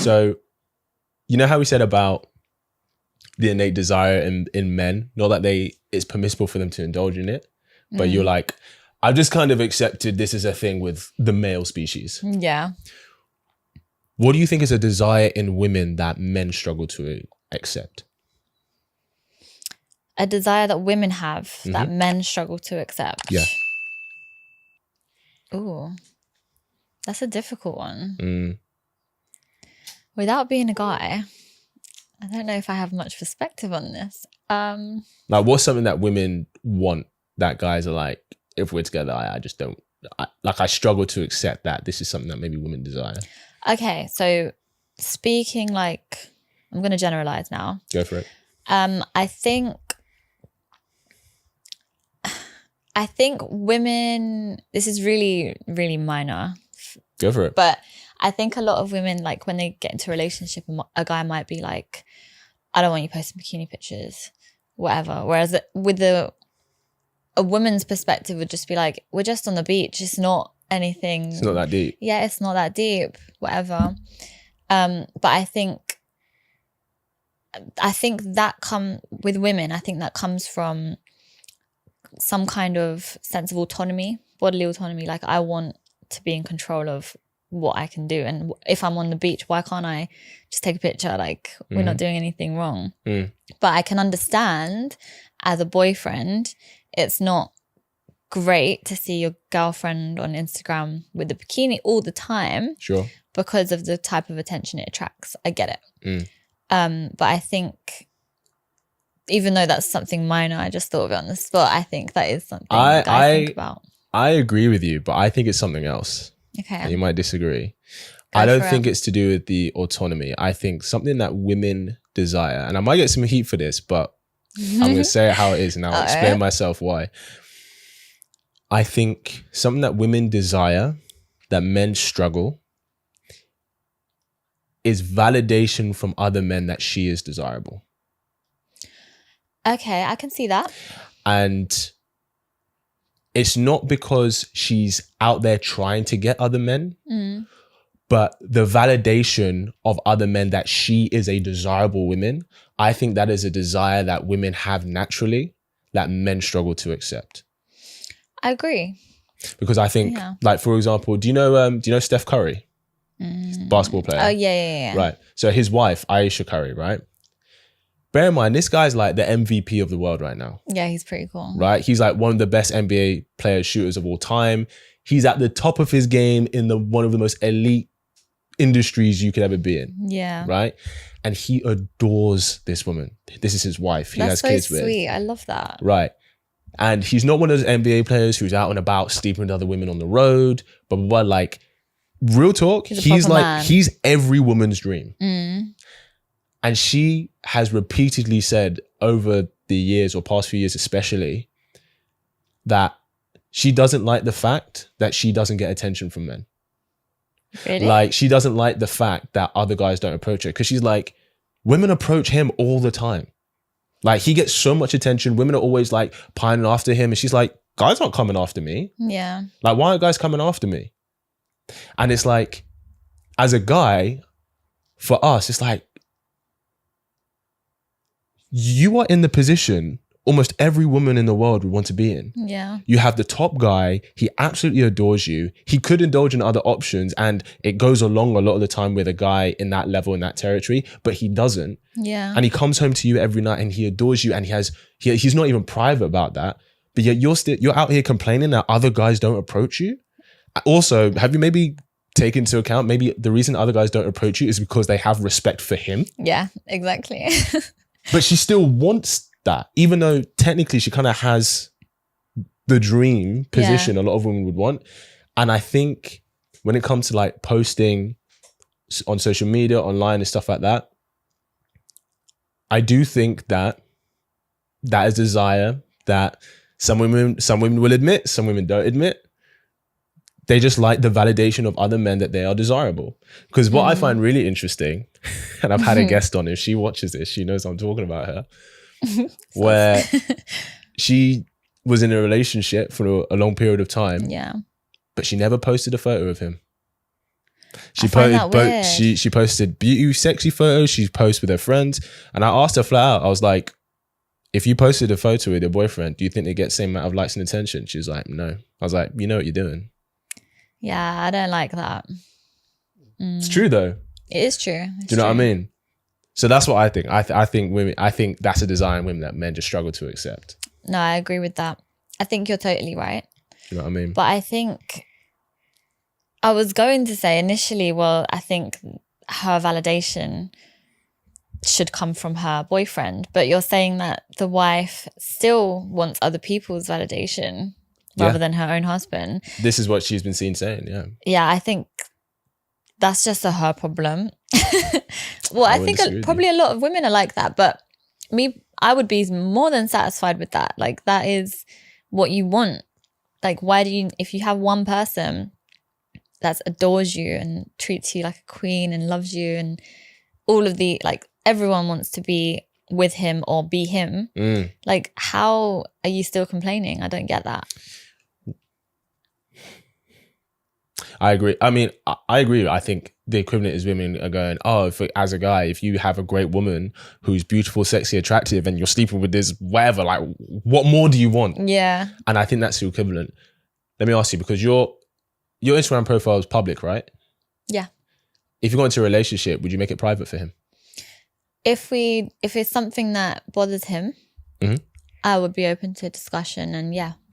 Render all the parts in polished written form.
So, you know how we said about the innate desire in men, not that it's permissible for them to indulge in it, but you're like, I've just kind of accepted this is a thing with the male species. Yeah. What do you think is a desire in women that men struggle to accept? A desire that women have that men struggle to accept. Yeah. Ooh, that's a difficult one. Without being a guy, I don't know if I have much perspective on this. Like, what's something that women want that guys are like, if we're together, I just don't, I struggle to accept that this is something that maybe women desire. Okay, so speaking like, I'm going to generalize now. Go for it. I think women, this is really, really minor. Go for it. But I think a lot of women, like when they get into a relationship, a guy might be like, I don't want you posting bikini pictures, whatever. Whereas with a woman's perspective would just be like, we're just on the beach. It's not anything. It's not that deep. Yeah, it's not that deep, whatever. But I think that with women, I think that comes from some kind of sense of autonomy, bodily autonomy. Like, I want to be in control of what I can do. And if I'm on the beach, why can't I just take a picture? Like, we're not doing anything wrong. But I can understand as a boyfriend, it's not great to see your girlfriend on Instagram with the bikini all the time. Sure. Because of the type of attention it attracts. I get it. But I think, even though that's something minor, I just thought of it on the spot, I think that is something that I think about. I agree with you, but I think it's something else. Okay. You might disagree. I don't think it's to do with the autonomy. I think something that women desire, and I might get some heat for this, but I'm going to say it how it is and I'll explain myself why. I think something that women desire that men struggle is validation from other men that she is desirable. Okay, I can see that. And it's not because she's out there trying to get other men, but the validation of other men that she is a desirable woman, I think that is a desire that women have naturally that men struggle to accept. I agree. Because I think, like, for example, do you know Steph Curry? Basketball player. Oh, yeah. Right. So his wife, Aisha Curry, right? Bear in mind, this guy's like the MVP of the world right now. Yeah, he's pretty cool. Right? He's like one of the best NBA players, shooters of all time. He's at the top of his game in one of the most elite industries you could ever be in. Yeah. Right? And he adores this woman. This is his wife. He has kids with. That's so sweet. I love that. Right. And he's not one of those NBA players who's out and about sleeping with other women on the road, blah, blah, blah. Like, real talk, he's every woman's dream. And she has repeatedly said over the years, or past few years especially, that she doesn't like the fact that she doesn't get attention from men. Really? Like, she doesn't like the fact that other guys don't approach her. Because she's like, women approach him all the time. Like, he gets so much attention. Women are always like pining after him. And she's like, guys aren't coming after me. Yeah. Like, why aren't guys coming after me? And it's like, as a guy, for us, it's like, you are in the position almost every woman in the world would want to be in. Yeah. You have the top guy. He absolutely adores you. He could indulge in other options, and it goes along a lot of the time with a guy in that level, in that territory, but he doesn't. Yeah. And he comes home to you every night and he adores you, and he's not even private about that. But yet you're out here complaining that other guys don't approach you. Also, have you maybe taken into account maybe the reason other guys don't approach you is because they have respect for him? Yeah, exactly. But she still wants that, even though technically she kind of has the dream position a lot of women would want. And I think when it comes to like posting on social media, online and stuff like that, I do think that is desire that some women will admit, some women don't admit. They just like the validation of other men that they are desirable. Because what I find really interesting, and I've had a guest on, if she watches this, she knows I'm talking about her, where she was in a relationship for a long period of time, yeah, but she never posted a photo of him. She find that weird. she posted beauty, sexy photos. She posts with her friends, and I asked her flat out. I was like, "If you posted a photo with your boyfriend, do you think they get the same amount of likes and attention?" She was like, "No." I was like, "You know what you're doing." Yeah, I don't like that. It's true though. It is true. Do you know what I mean? So that's what I think. I think women. I think that's a desire in women that men just struggle to accept. No, I agree with that. I think you're totally right. You know what I mean? But I think I was going to say initially, well, I think her validation should come from her boyfriend. But you're saying that the wife still wants other people's validation rather than her own husband. This is what she's been seen saying, yeah. Yeah, I think that's just her problem. Well, I think probably a lot of women are like that. But I would be more than satisfied with that. Like, that is what you want. Like, why do you, if you have one person that adores you and treats you like a queen and loves you and all of the, like, everyone wants to be with him or be him. Like, how are you still complaining? I don't get that. I agree. I mean, I agree. I think the equivalent is women are going, oh, as a guy, if you have a great woman who's beautiful, sexy, attractive, and you're sleeping with this whatever, like, what more do you want? Yeah. And I think that's the equivalent. Let me ask you, because your Instagram profile is public, right? Yeah. If you got into a relationship, would you make it private for him? If it's something that bothers him, I would be open to discussion and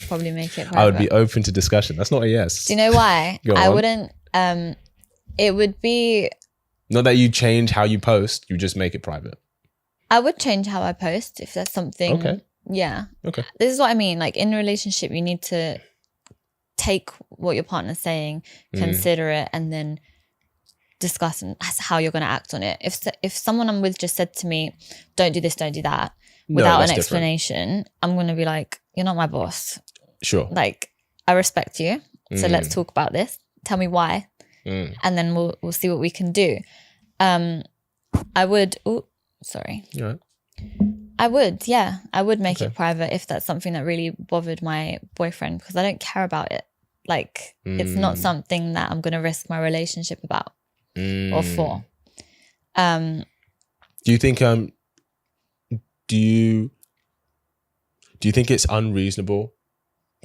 probably make it private. I would be open to discussion. That's not a yes. Do you know why? I wouldn't, it would be... Not that you change how you post, you just make it private. I would change how I post if there's something. Okay. Yeah. Okay. This is what I mean. Like, in a relationship, you need to take what your partner's saying, consider it, and then discuss how you're going to act on it. If someone I'm with just said to me, don't do this, don't do that, without an explanation, I'm going to be like, you're not my boss. Sure. Like, I respect you. So let's talk about this. Tell me why. And then we'll see what we can do. I would, sorry. Yeah. I would make it private if that's something that really bothered my boyfriend, because I don't care about it. Like, it's not something that I'm going to risk my relationship about or for. Do you think do you think it's unreasonable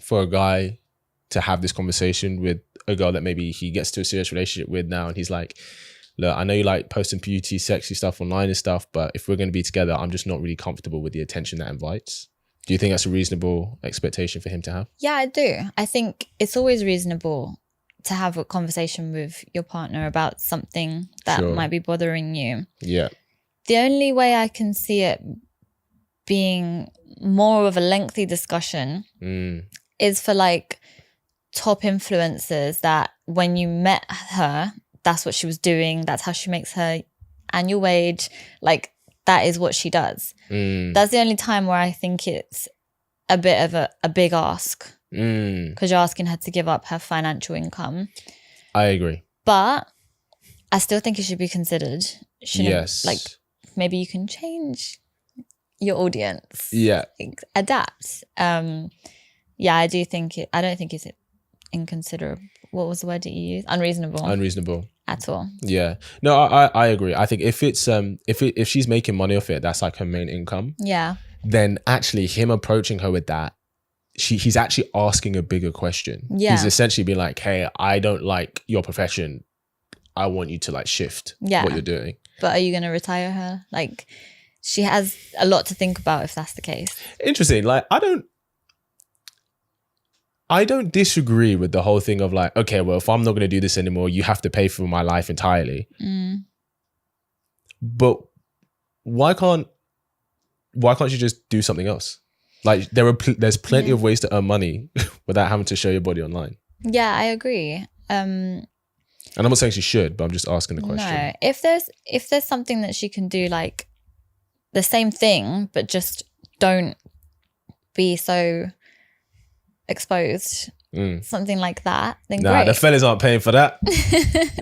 for a guy to have this conversation with a girl that maybe he gets to a serious relationship with now, and he's like, look, I know you like posting beauty, sexy stuff online and stuff, but if we're going to be together, I'm just not really comfortable with the attention that invites. Do you think that's a reasonable expectation for him to have? Yeah, I do. I think it's always reasonable to have a conversation with your partner about something that might be bothering you. Yeah. The only way I can see it being more of a lengthy discussion is for, like, top influencers that when you met her, that's what she was doing. That's how she makes her annual wage. Like, that is what she does. That's the only time where I think it's a bit of a big ask, because you're asking her to give up her financial income. I agree. But I still think it should be considered. Yes. Like, maybe you can change your audience. Yeah. Adapt. I do think I don't think it's inconsiderable. What was the word that you used? Unreasonable. Unreasonable. At all. Yeah. No, I agree. I think if it's if she's making money off it, that's like her main income. Yeah. Then actually him approaching her with that, he's actually asking a bigger question. Yeah. He's essentially being like, hey, I don't like your profession. I want you to, like, shift what you're doing. But are you going to retire her? Like, she has a lot to think about if that's the case. Interesting. Like, I don't disagree with the whole thing of, like, okay, well, if I'm not going to do this anymore, you have to pay for my life entirely. But why can't you just do something else? Like, there's plenty of ways to earn money without having to show your body online. Yeah, I agree. And I'm not saying she should, but I'm just asking the question. No, if there's something that she can do, like the same thing, but just don't be so exposed something like that, then Nah, great. the fellas aren't paying for that.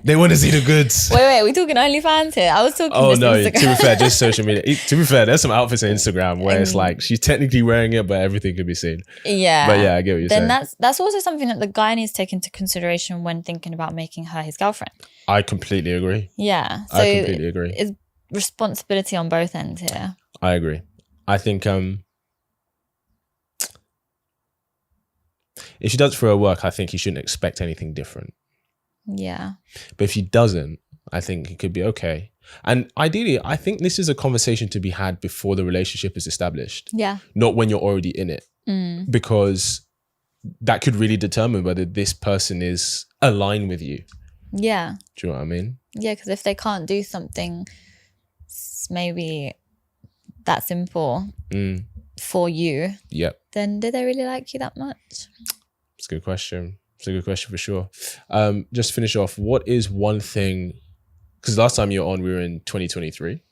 They want to see the goods. Wait, we talking OnlyFans here? I was talking Oh just no, Instagram. to be fair, just social media. To be fair, there's some outfits on Instagram where it's like she's technically wearing it, but everything could be seen. Yeah. But yeah, I get what you're saying. Then that's also something that the guy needs to take into consideration when thinking about making her his girlfriend. I completely agree. Yeah. So I completely agree. it's responsibility on both ends here. I agree. I think if she does it for her work, I think he shouldn't expect anything different. Yeah. But if she doesn't, I think it could be okay. And ideally, I think this is a conversation to be had before the relationship is established. Yeah. Not when you're already in it. Because that could really determine whether this person is aligned with you. Yeah. Do you know what I mean? Yeah, because if they can't do something maybe that simple for you, Yep. then do they really like you that much? It's a good question. It's a good question for sure. Just to finish off, what is one thing, because last time you were on, we were in 2023.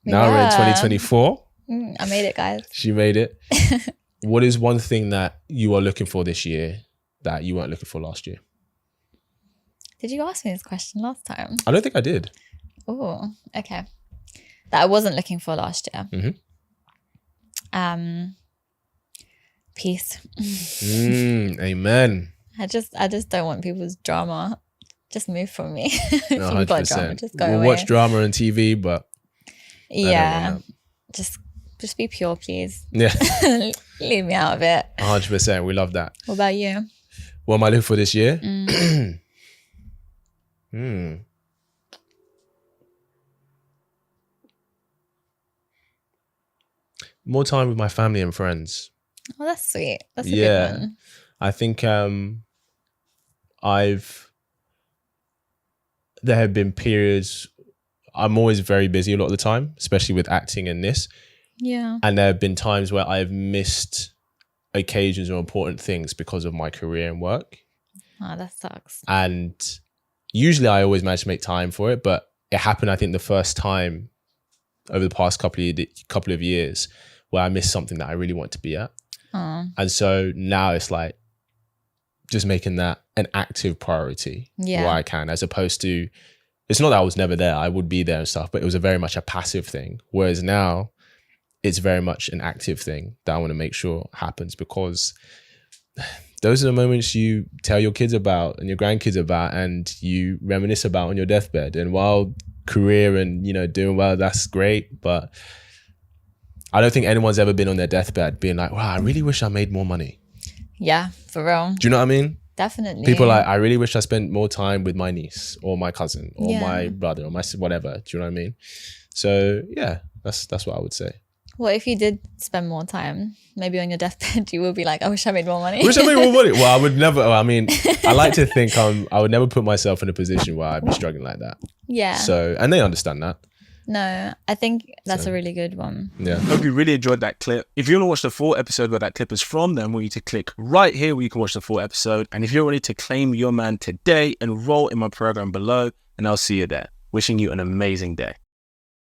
Now we're in 2024. I made it, guys. She made it. What is one thing that you are looking for this year that you weren't looking for last year? Did you ask me this question last time? I don't think I did. Oh, okay. That I wasn't looking for last year. Peace. Amen. I just don't want people's drama. Just move from me. No, If you've got drama, 100%. just go We'll away. watch drama on TV, but Yeah. want Just be pure, please. yeah, Leave me out of it. 100%. We love that. What about you? What am I looking for this year? More time with my family and friends. Oh, that's sweet. That's a Yeah. good one. I think there have been periods, I'm always very busy a lot of the time, especially with acting and this. Yeah. And there have been times where I've missed occasions or important things because of my career and work. Oh, that sucks. And usually I always manage to make time for it, but it happened, I think, the first time over the past couple of years where I missed something that I really want to be at. Oh. And so now it's like just making that an active priority where I can, as opposed to, it's not that I was never there, I would be there and stuff, but it was very much a passive thing. Whereas now it's very much an active thing that I want to make sure happens, because those are the moments you tell your kids about and your grandkids about and you reminisce about on your deathbed. And while career and, you know, doing well, that's great, but I don't think anyone's ever been on their deathbed being like, wow, I really wish I made more money. Yeah, for real. Do you know what I mean? Definitely. People are like, I really wish I spent more time with my niece or my cousin or Yeah. my brother or my whatever. Do you know what I mean? So yeah, that's what I would say. What if you did spend more time? Maybe on your deathbed, you will be like, I wish I made more money. I wish I made more money. Well, I would never. I mean, I like to think I would never put myself in a position where I'd be struggling like that. Yeah. So, and they understand that. No, I think that's a really good one. Yeah. Hope you really enjoyed that clip. If you want to watch the full episode where that clip is from, then I want you to click right here where you can watch the full episode. And if you're ready to claim your man today, enroll in my program below, and I'll see you there. Wishing you an amazing day.